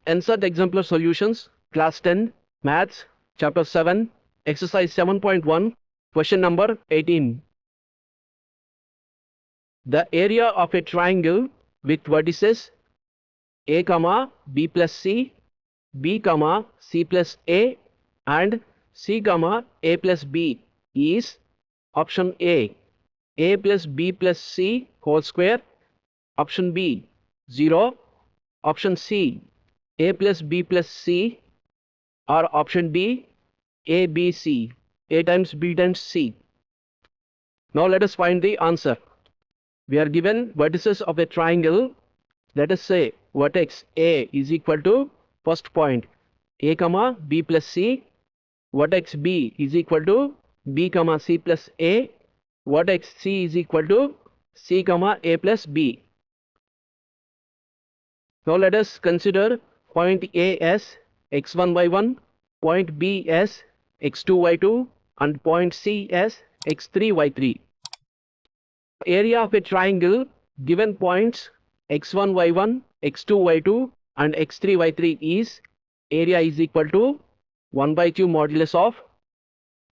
NCERT Exemplar Solutions, Class 10, Maths, Chapter 7, Exercise 7.1, Question number 18. The area of a triangle with vertices A, B plus C, B, C plus A and C, A plus B is option A plus B plus C whole square, option B 0, option C A plus B plus C, or option D A, B, C, A times B times C. Now let us find the answer. We are given vertices of a triangle. Let us say vertex A is equal to first point A, B plus C, vertex B is equal to B, C plus A, vertex C is equal to C, A plus B. Now let us consider point A as x1, y1, point B as x2, y2 and point C as x3, y3. Area of a triangle given points x1, y1, x2, y2 and x3, y3 is area is equal to 1 by 2 modulus of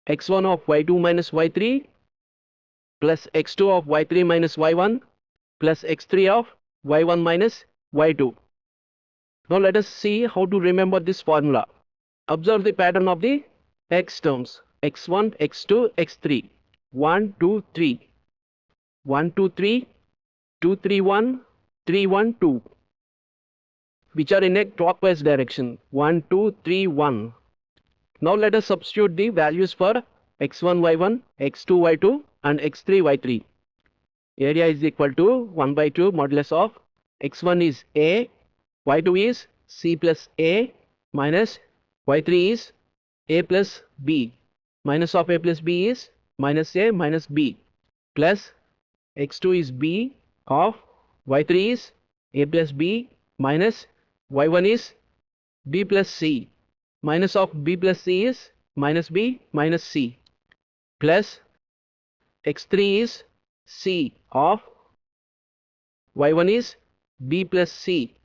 x1 of y2 minus y3 plus x2 of y3 minus y1 plus x3 of y1 minus y2. Now let us see how to remember this formula. Observe the pattern of the x terms x1, x2, x3. 1, 2, 3. 1, 2, 3. 2, 3, 1. 3, 1, 2. Which are in a clockwise direction. 1, 2, 3, 1. Now let us substitute the values for x1, y1, x2, y2 and x3, y3. Area is equal to 1 by 2 modulus of x1 is A, y2 is C plus A minus y3 is A plus B. Minus of A plus B is minus A minus B plus x2 is B of y3 is A plus B minus y1 is B plus C. Minus of B plus C is minus B minus C plus x3 is C of y1 is B plus C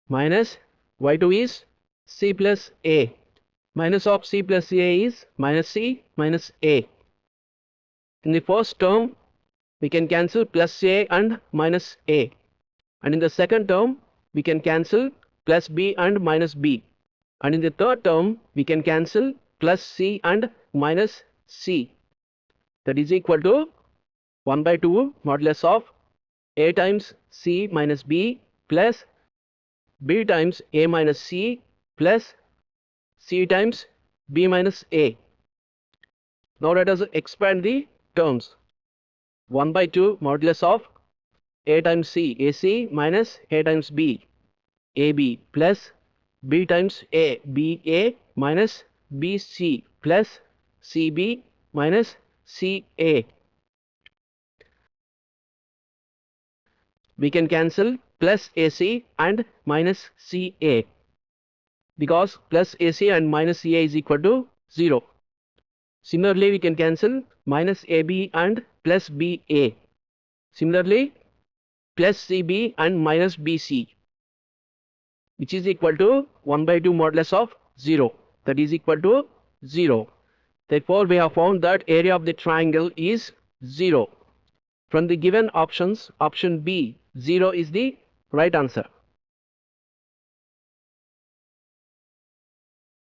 minus y2 is C plus A. Minus of C plus A is minus C minus A. In the first term, we can cancel plus A and minus A. And in the second term, we can cancel plus B and minus B. And in the third term, we can cancel plus C and minus C. That is equal to 1 by 2 modulus of A times C minus B plus B times A minus C plus C times B minus A. Now let us expand the terms. 1 by 2 modulus of A times C AC minus A times B AB plus B times A BA minus BC plus CB minus CA. We can cancel plus AC and minus CA because plus AC and minus CA is equal to 0. Similarly, we can cancel minus AB and plus BA. Similarly, plus CB and minus BC, which is equal to 1 by 2 modulus of 0. That is equal to 0. Therefore, we have found that area of the triangle is 0. From the given options, option B 0 is the right answer.